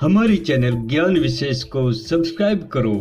हमारी चैनल ज्ञान विशेष को सब्सक्राइब करो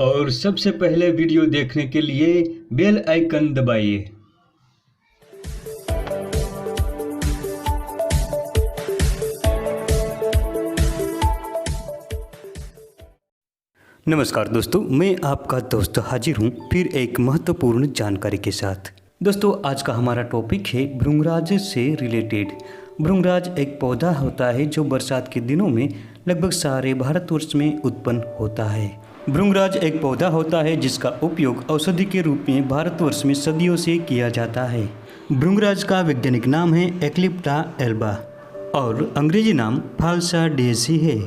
और सबसे पहले वीडियो देखने के लिए बेल आइकन दबाइए। नमस्कार दोस्तों, मैं आपका दोस्त हाजिर हूँ फिर एक महत्वपूर्ण जानकारी के साथ। दोस्तों, आज का हमारा टॉपिक है भृंगराज से रिलेटेड। भृंगराज एक पौधा होता है जो बरसात के दिनों में लगभग सारे भारतवर्ष में उत्पन्न होता है। भृंगराज एक पौधा होता है जिसका उपयोग औषधि के रूप में भारतवर्ष में सदियों से किया जाता है। भृंगराज का वैज्ञानिक नाम है एक्लिप्टा एल्बा और अंग्रेजी नाम फाल्सा डेजी है।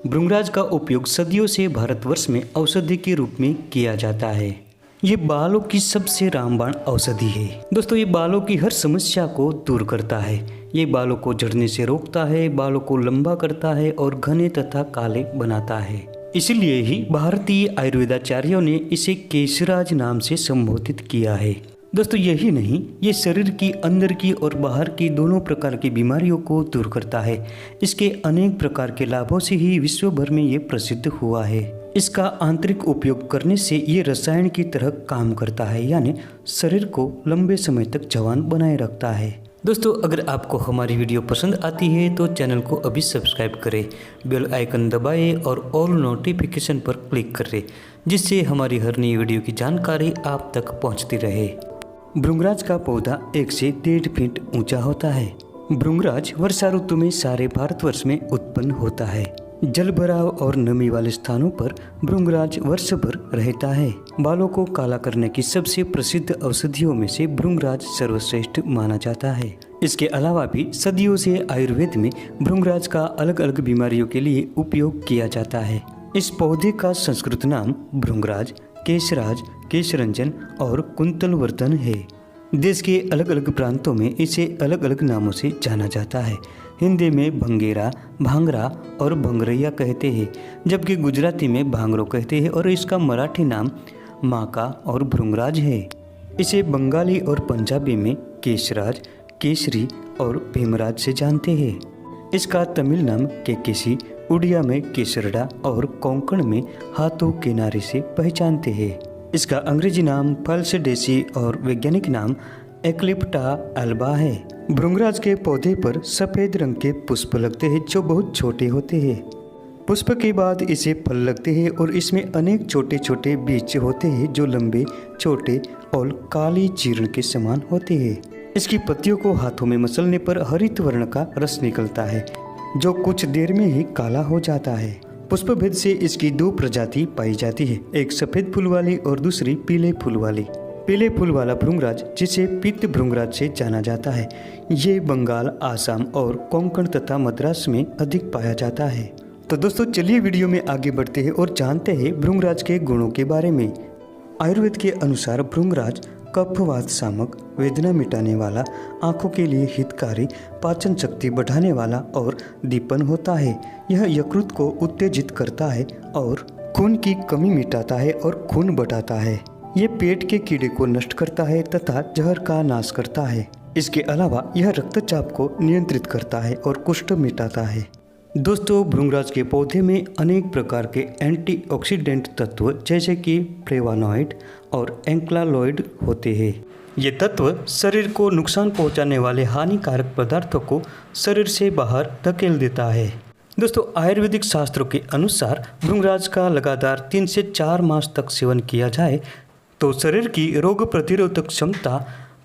भृंगराज का उपयोग सदियों से भारतवर्ष में औषधि के रूप में किया जाता है। ये बालों की सबसे रामबाण औषधि है। दोस्तों, ये बालों की हर समस्या को दूर करता है। ये बालों को झड़ने से रोकता है, बालों को लंबा करता है और घने तथा काले बनाता है। इसलिए ही भारतीय आयुर्वेदाचार्यों ने इसे केशराज नाम से संबोधित किया है। दोस्तों, यही नहीं, ये शरीर की अंदर की और बाहर की दोनों प्रकार की बीमारियों को दूर करता है। इसके अनेक प्रकार के लाभों से ही विश्व भर में ये प्रसिद्ध हुआ है। इसका आंतरिक उपयोग करने से ये रसायन की तरह काम करता है, यानी शरीर को लंबे समय तक जवान बनाए रखता है। दोस्तों, अगर आपको हमारी वीडियो पसंद आती है तो चैनल को अभी सब्सक्राइब करें, बेल आइकन दबाएं और ऑल नोटिफिकेशन पर क्लिक करें, जिससे हमारी हर नई वीडियो की जानकारी आप तक पहुंचती रहे। भृंगराज का पौधा 1 से 1.5 फीट ऊंचा होता है। भृंगराज वर्षा ऋतु में सारे भारतवर्ष में उत्पन्न होता है। जल भराव और नमी वाले स्थानों पर भृंगराज वर्ष भर रहता है। बालों को काला करने की सबसे प्रसिद्ध औषधियों में से भृंगराज सर्वश्रेष्ठ माना जाता है। इसके अलावा भी सदियों से आयुर्वेद में भृंगराज का अलग अलग बीमारियों के लिए उपयोग किया जाता है। इस पौधे का संस्कृत नाम भृंगराज, केशराज, केशरंजन और कुंतलवर्धन है। देश के अलग अलग प्रांतों में इसे अलग अलग नामों से जाना जाता है। हिंदी में भंगेरा, भांगरा और भंगरैया कहते हैं, जबकि गुजराती में भांगरो कहते हैं और इसका मराठी नाम माका और भृंगराज है। इसे बंगाली और पंजाबी में केशराज, केसरी और भीमराज से जानते हैं। इसका तमिल नाम केकेसी, उड़िया में केसरडा और कोंकण में हाथों किनारे से पहचानते हैं। इसका अंग्रेजी नाम फाल्साडेसी और वैज्ञानिक नाम एक्लिप्टा एल्बा है। भृंगराज के पौधे पर सफेद रंग के पुष्प लगते हैं जो बहुत छोटे होते हैं। पुष्प के बाद इसे फल लगते हैं और इसमें अनेक छोटे छोटे बीज होते हैं जो लंबे, छोटे और काली चीर्ण के समान होते हैं। इसकी पत्तियों को हाथों में मसलने पर हरित वर्ण का रस निकलता है जो कुछ देर में ही काला हो जाता है। पुष्प भेद से इसकी 2 प्रजाति पाई जाती है, एक सफेद फूल वाली और दूसरी पीले फूल वाली। पीले फूल वाला भृंगराज, जिसे पीत भृंगराज से जाना जाता है, ये बंगाल, आसाम और कोंकण तथा मद्रास में अधिक पाया जाता है। तो दोस्तों, चलिए वीडियो में आगे बढ़ते हैं और जानते हैं भृंगराज के गुणों के बारे में। आयुर्वेद के अनुसार भृंगराज कफवात शामक, वेदना मिटाने वाला, आंखों के लिए हितकारी, पाचन शक्ति बढ़ाने वाला और दीपन होता है। यह यकृत को उत्तेजित करता है और खून की कमी मिटाता है और खून बढ़ाता है। ये पेट के कीड़े को नष्ट करता है तथा जहर का नाश करता है। इसके अलावा यह रक्तचाप को नियंत्रित करता है और कुष्ठ मिटाता है। दोस्तों, भृंगराज के पौधे में अनेक प्रकार के एंटीऑक्सीडेंट तत्व जैसे कि फ्लेवानॉइड और एंक्लालॉइड होते हैं। ये तत्व शरीर को नुकसान पहुंचाने वाले हानिकारक पदार्थों को शरीर से बाहर धकेल देता है। दोस्तों, आयुर्वेदिक शास्त्रों के अनुसार भृंगराज का लगातार 3 से 4 मास तक सेवन किया जाए तो शरीर की रोग प्रतिरोधक क्षमता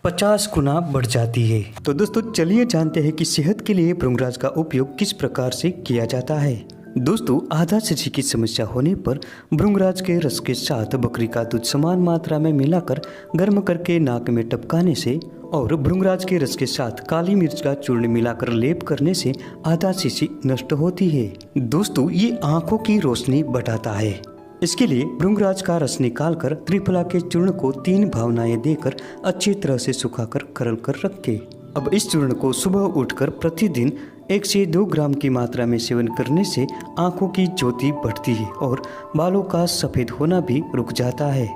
50 गुना बढ़ जाती है। तो दोस्तों, चलिए जानते हैं कि सेहत के लिए भृंगराज का उपयोग किस प्रकार से किया जाता है। दोस्तों, आधा शीशी की समस्या होने पर भृंगराज के रस के साथ बकरी का दूध समान मात्रा में मिलाकर गर्म करके नाक में टपकाने से और भृंगराज के रस के साथ काली मिर्च का चूर्ण मिलाकर लेप करने से आधा शीशी नष्ट होती है। दोस्तों, ये आंखों की रोशनी बढ़ाता है। इसके लिए भृंगराज का रस निकालकर त्रिफला के चूर्ण को 3 भावनाएं देकर अच्छी तरह से सुखाकर करल कर रखें। अब इस चूर्ण को सुबह उठकर प्रतिदिन 1 से 2 ग्राम की मात्रा में सेवन करने से आंखों की ज्योति बढ़ती है और बालों का सफेद होना भी रुक जाता है।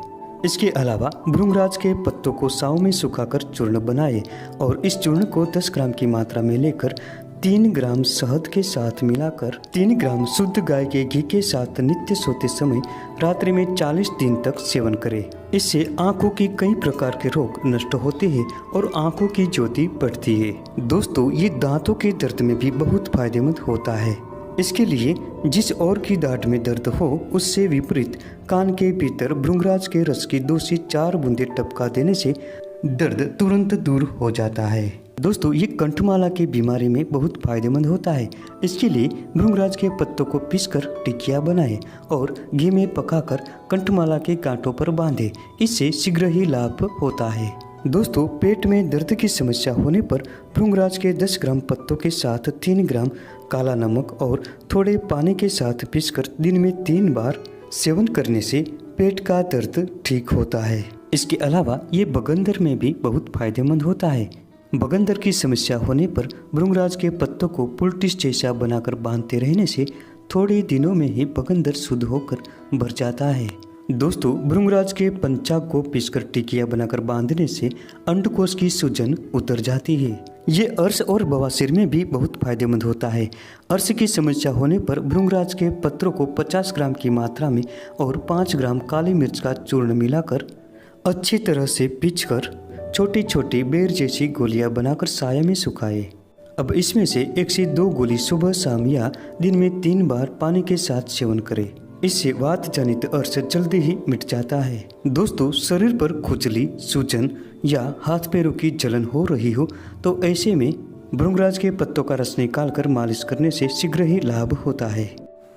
इसके अलावा भृंगराज के पत्तों को साव में सुखाकर चूर्ण बनाएं और इस चूर्ण को 10 ग्राम की मात्रा में लेकर 3 ग्राम शहद के साथ मिलाकर 3 ग्राम शुद्ध गाय के घी के साथ नित्य सोते समय रात्रि में 40 दिन तक सेवन करें। इससे आंखों की कई प्रकार के रोग नष्ट होते हैं और आंखों की ज्योति बढ़ती है। दोस्तों, ये दांतों के दर्द में भी बहुत फायदेमंद होता है। इसके लिए जिस ओर की दाढ़ में दर्द हो उससे विपरीत कान के भीतर भृंगराज के रस की 2 से 4 बूंदे टपका देने से दर्द तुरंत दूर हो जाता है। दोस्तों, ये कंठमाला की बीमारी में बहुत फायदेमंद होता है। इसके लिए भृंगराज के पत्तों को पीसकर टिकिया बनाएं और घी में पकाकर कंठमाला के गांठों पर बांधें। इससे शीघ्र ही लाभ होता है। दोस्तों, पेट में दर्द की समस्या होने पर भृंगराज के 10 ग्राम पत्तों के साथ 3 ग्राम काला नमक और थोड़े पानी के साथ पीसकर दिन में 3 बार सेवन करने से पेट का दर्द ठीक होता है। इसके अलावा ये बगंदर में भी बहुत फायदेमंद होता है। बगंदर की समस्या होने पर भृंगराज के पत्तों को पुलटिस जैसा बनाकर बांधते रहने से थोड़े दिनों में ही बगंदर शुद्ध होकर भर जाता है। दोस्तों, भृंगराज के पंचांग को पीसकर टिकिया बनाकर बांधने से अंडकोश की सूजन उतर जाती है। ये अर्श और बवासीर में भी बहुत फायदेमंद होता है। अर्श की समस्या होने पर भृंगराज के पत्रों को 50 ग्राम की मात्रा में और 5 ग्राम काली मिर्च का चूर्ण मिलाकर अच्छी तरह से पीसकर छोटी छोटी बेर जैसी गोलियां बनाकर साया में सुखाए। अब इसमें से 1 से 2 गोली सुबह शाम या दिन में 3 बार पानी के साथ सेवन करें। इससे वात जनित अर्श जल्दी ही मिट जाता है। दोस्तों, शरीर पर खुजली, सूजन या हाथ पैरों की जलन हो रही हो तो ऐसे में भृंगराज के पत्तों का रस निकालकर मालिश करने से शीघ्र ही लाभ होता है।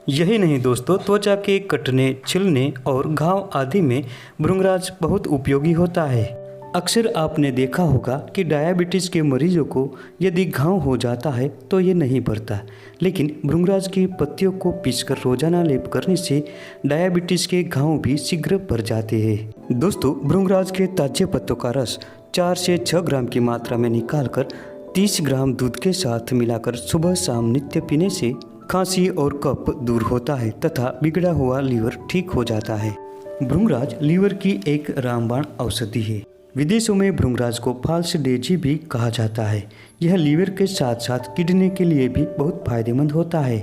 यही नहीं दोस्तों, त्वचा के कटने, छिलने और घाव आदि में भृंगराज बहुत उपयोगी होता है। अक्सर आपने देखा होगा कि डायबिटीज़ के मरीजों को यदि घाव हो जाता है तो ये नहीं भरता, लेकिन भृंगराज की पत्तियों को पीसकर रोजाना लेप करने से डायबिटीज़ के घाव भी शीघ्र भर जाते हैं। दोस्तों, भृंगराज के ताजे पत्तों का रस 4 से 6 ग्राम की मात्रा में निकालकर 30 ग्राम दूध के साथ मिलाकर सुबह शाम नित्य पीने से खांसी और कफ दूर होता है तथा बिगड़ा हुआ लीवर ठीक हो जाता है। भृंगराज लीवर की एक रामबाण औषधि है। विदेशों में भृंगराज को फाल्स डेजी भी कहा जाता है। यह लीवर के साथ साथ किडनी के लिए भी बहुत फायदेमंद होता है।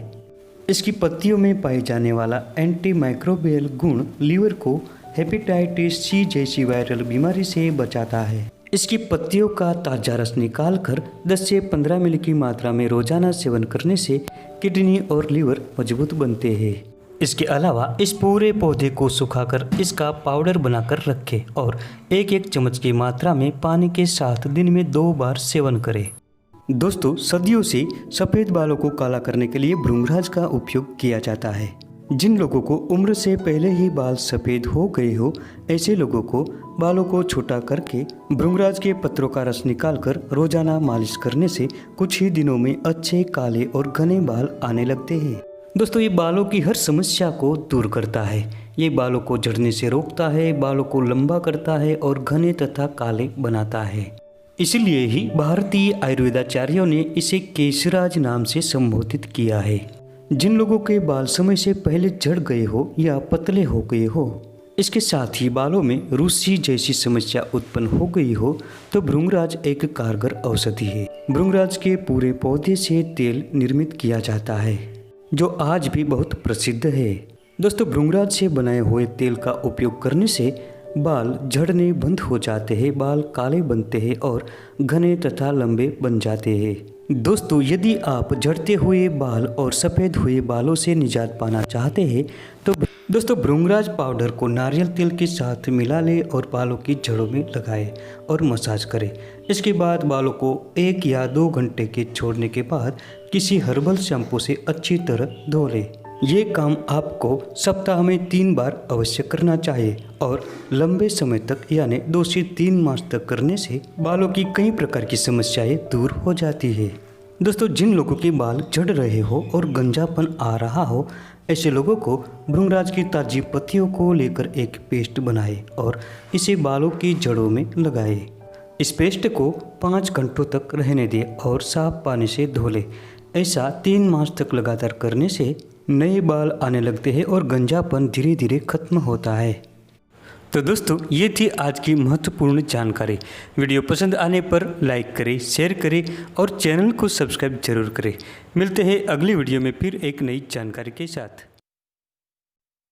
इसकी पत्तियों में पाए जाने वाला एंटी माइक्रोबियल गुण लीवर को हेपेटाइटिस सी जैसी वायरल बीमारी से बचाता है। इसकी पत्तियों का ताज़ा रस निकालकर 10 से 15 मिली की मात्रा में रोजाना सेवन करने से किडनी और लीवर मजबूत बनते हैं। इसके अलावा इस पूरे पौधे को सुखाकर इसका पाउडर बनाकर रखें और 1-1 चम्मच की मात्रा में पानी के साथ दिन में 2 बार सेवन करें। दोस्तों, सदियों से सफ़ेद बालों को काला करने के लिए भृंगराज का उपयोग किया जाता है। जिन लोगों को उम्र से पहले ही बाल सफ़ेद हो गए हो, ऐसे लोगों को बालों को छोटा करके भृंगराज के पत्रों का रस निकालकर रोजाना मालिश करने से कुछ ही दिनों में अच्छे काले और घने बाल आने लगते हैं। दोस्तों, ये बालों की हर समस्या को दूर करता है। ये बालों को झड़ने से रोकता है, बालों को लंबा करता है और घने तथा काले बनाता है। इसलिए ही भारतीय आयुर्वेदाचार्यों ने इसे केशराज नाम से संबोधित किया है। जिन लोगों के बाल समय से पहले झड़ गए हो या पतले हो गए हो, इसके साथ ही बालों में रूसी जैसी समस्या उत्पन्न हो गई हो, तो भृंगराज एक कारगर औषधि है। भृंगराज के पूरे पौधे से तेल निर्मित किया जाता है जो आज भी बहुत प्रसिद्ध है। दोस्तों, भृंगराज से बनाए हुए तेल का उपयोग करने से बाल झड़ने बंद हो जाते हैं, बाल काले बनते हैं और घने तथा लंबे बन जाते हैं। दोस्तों, यदि आप झड़ते हुए बाल और सफ़ेद हुए बालों से निजात पाना चाहते हैं तो दोस्तों भृंगराज पाउडर को नारियल तेल के साथ मिला लें और बालों की जड़ों में लगाएं और मसाज करें। इसके बाद बालों को 1 या 2 घंटे के छोड़ने के बाद किसी हर्बल शैम्पू से अच्छी तरह धो लें। ये काम आपको सप्ताह में 3 बार अवश्य करना चाहिए और लंबे समय तक यानी 2 से 3 मास तक करने से बालों की कई प्रकार की समस्याएं दूर हो जाती है। दोस्तों, जिन लोगों के बाल झड़ रहे हो और गंजापन आ रहा हो, ऐसे लोगों को भृंगराज की ताज़ी पत्तियों को लेकर एक पेस्ट बनाएं और इसे बालों की जड़ों में लगाएं। इस पेस्ट को 5 घंटों तक रहने दें और साफ पानी से धो लें। ऐसा 3 मास तक लगातार करने से नए बाल आने लगते हैं और गंजापन धीरे धीरे खत्म होता है। तो दोस्तों ये थी आज की महत्वपूर्ण जानकारी। वीडियो पसंद आने पर लाइक करें, शेयर करें और चैनल को सब्सक्राइब जरूर करें। मिलते हैं अगली वीडियो में फिर एक नई जानकारी के साथ।